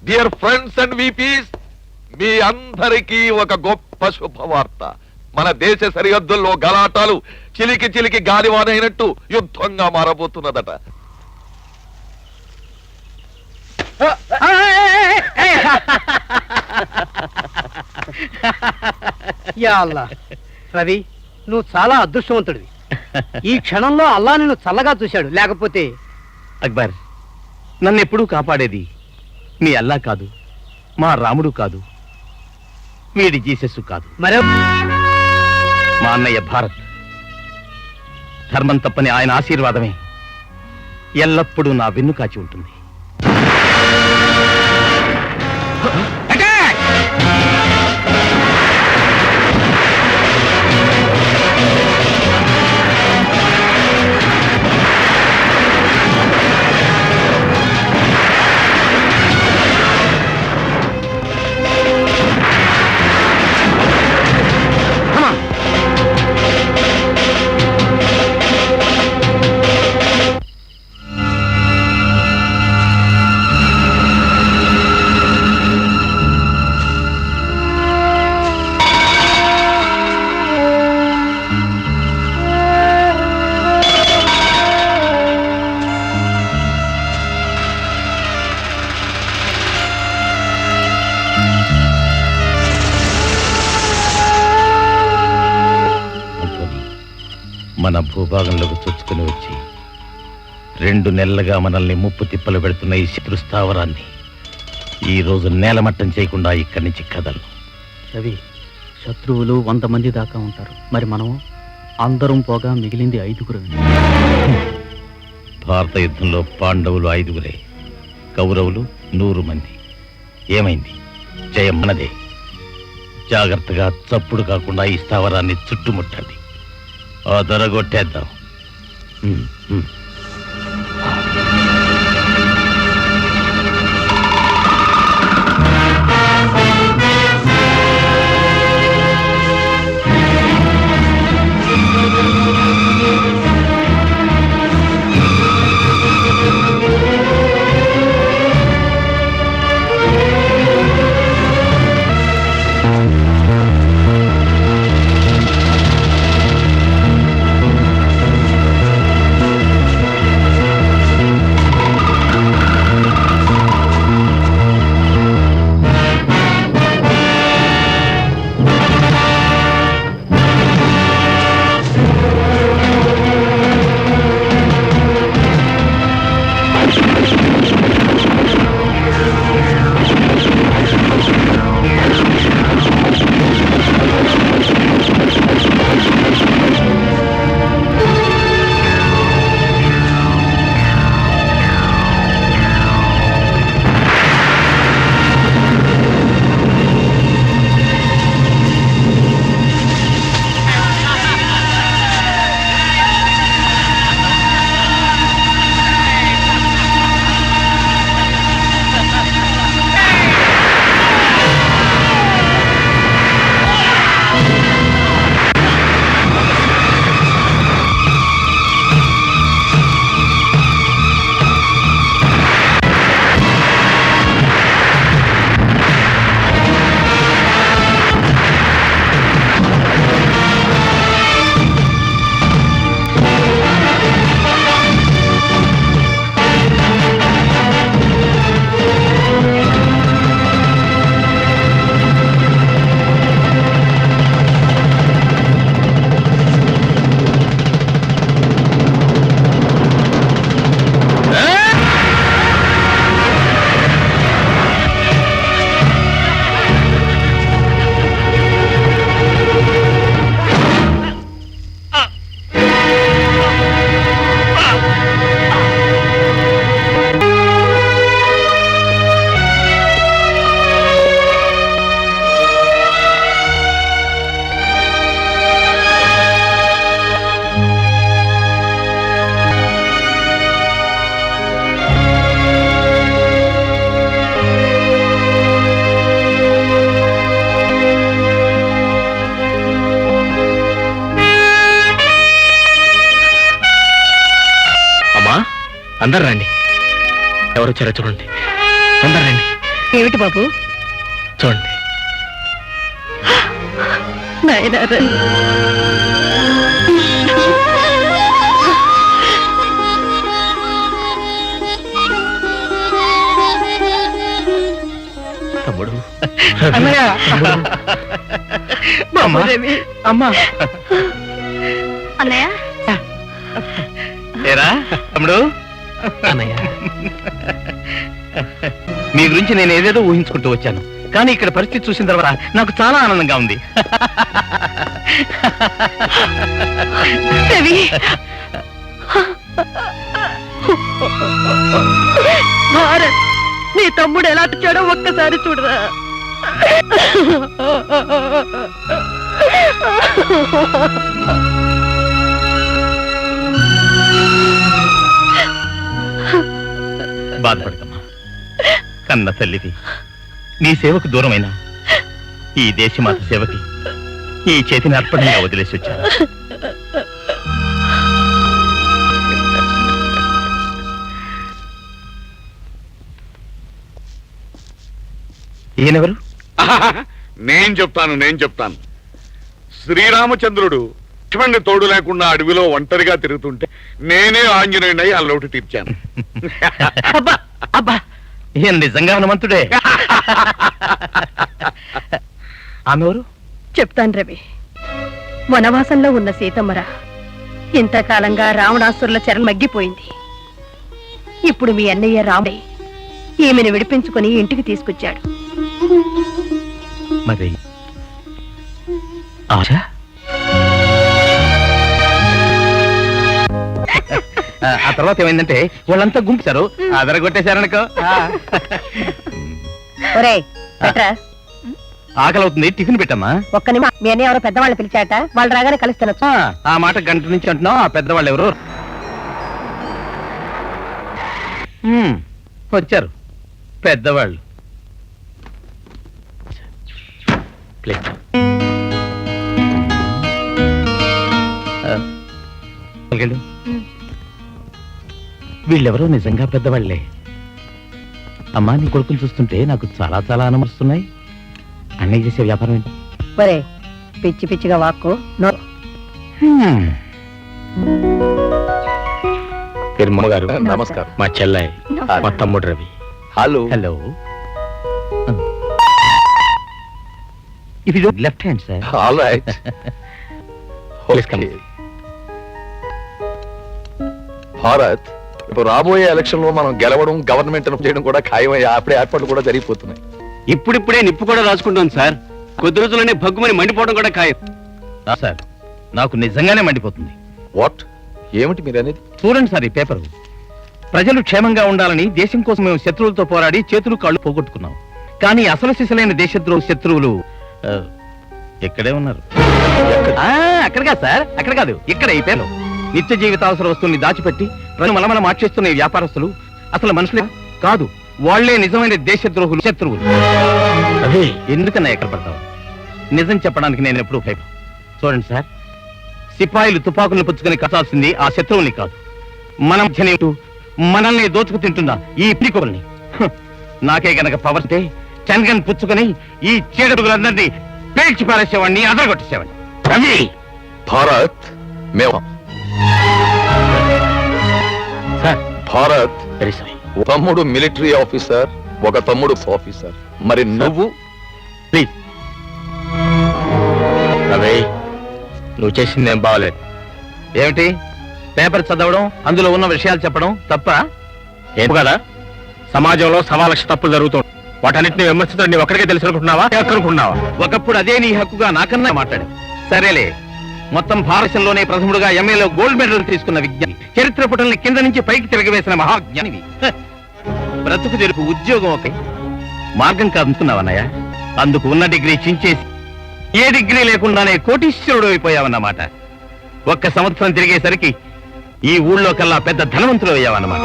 Dear friends and VPs, మీ అందరికీ ఒక గొప్ప శుభవార్త. మన దేశ సరిహద్దుల్లో గలాటాలు చిలికి చిలికి గాలివానైనట్టు యుద్ధంగా మారబోతున్నదట. యా అల్లా, రవి నువ్వు చాలా అదృష్టవంతుడివి. ఈ క్షణంలో అల్లా నిన్ను చల్లగా చూశాడు. లేకపోతే అక్బర్, నన్ను ఎప్పుడూ కాపాడేది మీ అల్లా కాదు, మా రాముడు కాదు, వీడి జీసస్ కాదు, మరో మా అన్నయ్య భారత్. ధర్మం తప్పని ఆయన ఆశీర్వాదమే ఎల్లప్పుడూ నా వెన్ను కాచి ఉంటుంది. మన భూభాగంలోకి చొచ్చుకుని వచ్చి 2 నెలలుగా మనల్ని ముప్పు తిప్పలు పెడుతున్న ఈ శత్రు స్థావరాన్ని ఈ రోజు నేలమట్టం చేయకుండా ఇక్కడి నుంచి కదలను. రవి, శత్రువులు 100 మంది దాకా ఉంటారు. మరి మనం అందరం పోగా మిగిలింది 5గురు. భారత యుద్ధంలో పాండవులు 5గురే, కౌరవులు 100 మంది. ఏమైంది? జయం మనదే. జాగ్రత్తగా చప్పుడు కాకుండా ఈ స్థావరాన్ని చుట్టుముట్టండి. ఆ దొరగొట్టేద్దాం. అందరు రండి. ఎవరు వచ్చారో చూడండి. తొందర రండి. ఏమిటి బాబు? చూడండి. నాయనారా, తమ్ముడు. అన్నయ్య అమ్మా. అమ్మా. అన్నయ్య ఏరా తమ్ముడు. అన్నయ్య మీ గురించి నేను ఏదేదో ఊహించుకుంటూ వచ్చాను, కానీ ఇక్కడ పరిస్థితి చూసిన తర్వాత నాకు చాలా ఆనందంగా ఉంది. రవి, భారత్, నీ తమ్ముడు ఎలా వచ్చాడో ఒక్కసారి చూడరా. బాధపడకమ్మా, కన్న తల్లివి. నీ సేవకు దూరమైన ఈ దేశమాత సేవకి ఈ చేతిని అర్పణంగా వదిలేసి వచ్చాను. ఈయనెవరు? నేను చెప్తాను. శ్రీరామచంద్రుడు లక్ష్మణ్ణి తోడు లేకుండా అడవిలో ఒంటరిగా తిరుగుతుంటే నేనే ఆంజనేయుడై ఆ లోటు తీర్చాను. అబ్బా అబ్బా, ఈయన నిజంగా హనుమంతుడే. ఆమెవరు? చెప్తాను రవి. వనవాసంలో ఉన్న సీతమ్మరా ఇంతకాలంగా రావణాసురుల చెరలు మగ్గిపోయింది. ఇప్పుడు మీ అన్నయ్య రాముడై ఈమెను విడిపించుకుని ఇంటికి తీసుకొచ్చాడు. మరి ఆశ? ఆ తర్వాత ఏమైందంటే వాళ్ళంతా గుంపుతారు, అదరగొట్టేశారనుకో. ఒరే పెట్రా, ఆకలి అవుతుంది, టిఫిన్ పెట్టమ్మా. ఒక్క నిమిషం, మీ అన్నయ్య ఎవరో పెద్దవాళ్ళు పిలిచాట, వాళ్ళు రాగానే కలుస్తాను. ఆ మాట గంట నుంచి అంటున్నావు. ఆ పెద్దవాళ్ళు ఎవరు? వచ్చారు పెద్దవాళ్ళు. ప్లేట్. వీళ్ళెవరో నిజంగా పెద్దవాళ్లే. అమ్మా, నీ కొడుకుని చూస్తుంటే నాకు చాలా చాలా అనుమతిస్తున్నాయి. అన్నయ్య చేసే వ్యాపారం ఏంటి? ఒరే పిచ్చి పిచ్చిగా వాక్కు. గారు నమస్కారం. మా చెల్లాయి, మా తమ్ముడు Ravi. Hello. Hello. If you left hand sir. All right. Bharat, ఇప్పుడు రాబోయే ఎలక్షన్ లో మనం గెలవడం, గవర్నమెంట్ చేయడం కూడా ఖాయమయ్యా. అప్పుడే ఏర్పాట్లు కూడా జరిగిపోతున్నాయి. ఇప్పుడిప్పుడే నిప్పు కూడా రాసుకుంటాం సార్. కొద్ది రోజుల్లోనే భగ్గుమని మండిపోవడం కూడా ఖాయం. సార్, నాకు నిజంగానే మండిపోతుంది. వాట్? ఏమిటి మీరు అనేది? చూడండి సార్ ఈ పేపర్. ప్రజలు క్షేమంగా ఉండాలని దేశం కోసం మేము శత్రువులతో పోరాడి చేతులు కాళ్ళు పోగొట్టుకున్నాం. కానీ అసలు సిసలైన శత్రువులు ఇక్కడే ఉన్నారు. అక్కడ కాదు సార్, అక్కడ కాదు, ఇక్కడ. ఈ పేరు నిత్య జీవితావసర వస్తువుల్ని దాచిపెట్టి ప్రజలు మలమల మార్చేస్తున్న ఈ వ్యాపారస్తులు అసలు మనుషులే కాదు, వాళ్లే నిజమైన దేశద్రోహులు, శత్రువులు. అదే ఎందుకన్నా ఎక్కడ పడతావు? నిజం చెప్పడానికి నేను ఎప్పుడూ భయపడ. చూడండి సార్, సిపాయిలు తుపాకులను పుచ్చుకొని కట్టాల్సింది ఆ శత్రువుల్ని కాదు, మనం మనల్ని దోచుకు తింటున్న ఈ పీకోల్ని. నాకే గనక పవర్ ఉంటే చంద్రగన్ పుచ్చుకొని ఈ చీడపులందరినీ పేల్చి పారేసేవాడిని, అదరగొట్టేసేవాడిని. రవి, భారత్, మేము సార్. Bharat, very sorry. తమ్ముడు మిలిటరీ ఆఫీసర్, ఒక తమ్ముడు ఆఫీసర్. మరి నువ్వు? ప్లీజ్ రవి, నువ్వు చేసింది ఏం బాగలేదు. ఏమిటి పేపర్ చదవడం, అందులో ఉన్న విషయాలు చెప్పడం తప్ప? ఏం కదా, సమాజంలో 1,00,000 తప్పులు జరుగుతుంది. వాటన్నిటిని విమర్శించడం నీ ఒక్కడికే తెలుసు అనుకుంటున్నావా? ఒకప్పుడు అదే నీ హక్కుగా నాకన్నా మాట్లాడి. సరేలే, మొత్తం భారతదేశంలోనే ప్రథముడుగా ఎంఏలో గోల్డ్ మెడల్ తీసుకున్న విజ్ఞాని, చరిత్ర పుటల్ని కింద నుంచి పైకి తిరగవేసిన మహాజ్ఞానివి. బ్రతుకు తెరుపు ఉద్యోగం ఒక మార్గం కాదుకున్నావన్నయ్య. అందుకు ఉన్న డిగ్రీ చించేసి ఏ డిగ్రీ లేకుండానే కోటీశ్వరుడు అయిపోయావన్నమాట. ఒక్క సంవత్సరం తిరిగేసరికి ఈ ఊళ్ళో కల్లా పెద్ద ధనవంతులు అయ్యావన్నమాట.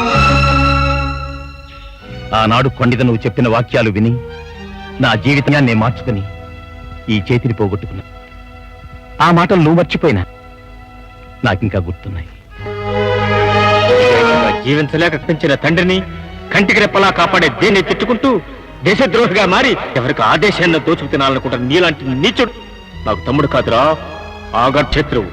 ఆనాడు కొండిత నువ్వు చెప్పిన వాక్యాలు విని నా జీవితాన్ని మార్చుకుని ఈ చేతిని పోగొట్టుకున్నా. ఆ మాటలు నువ్వు మర్చిపోయినా నాకింకా గుర్తున్నాయి. జీవించలేక పెంచిన తండ్రిని కంటికి రెప్పలా కాపాడే దేన్ని తిట్టుకుంటూ దేశద్రోహిగా మారి ఎవరికి ఆదేశాన్ని దోచుకు తినాలనుకుంటారు నీలాంటి నీచుడు నాకు తమ్ముడు కాదురా ఆగర్ శత్రువు.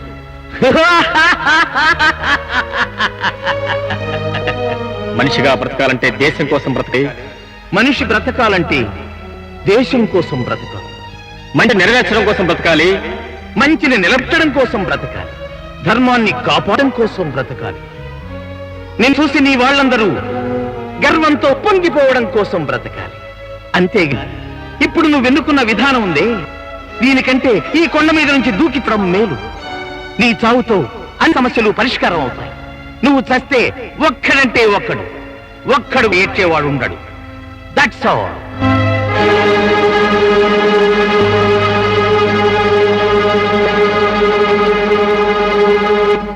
మనిషిగా బ్రతకాలంటే దేశం కోసం బ్రతకే. మనిషి బ్రతకాలంటే దేశం కోసం బ్రతకాలి. మంచి నెరవేర్చడం కోసం బ్రతకాలి. మంచిని నిలబెట్టడం కోసం బ్రతకాలి. ధర్మాన్ని కాపాడడం కోసం బ్రతకాలి. నేను చూసి నీ వాళ్ళందరూ గర్వంతో పొంగిపోవడం కోసం బ్రతకాలి. అంతేగా ఇప్పుడు నువ్వు ఎన్నుకున్న విధానం ఉందే, దీనికంటే ఈ కొండ మీద నుంచి దూకితడం మేలు. నీ చావుతో అన్ని సమస్యలు పరిష్కారం అవుతాయి. నువ్వు చస్తే ఒక్కడంటే ఒక్కడు ఏడ్చేవాడు ఉండడు. That's all.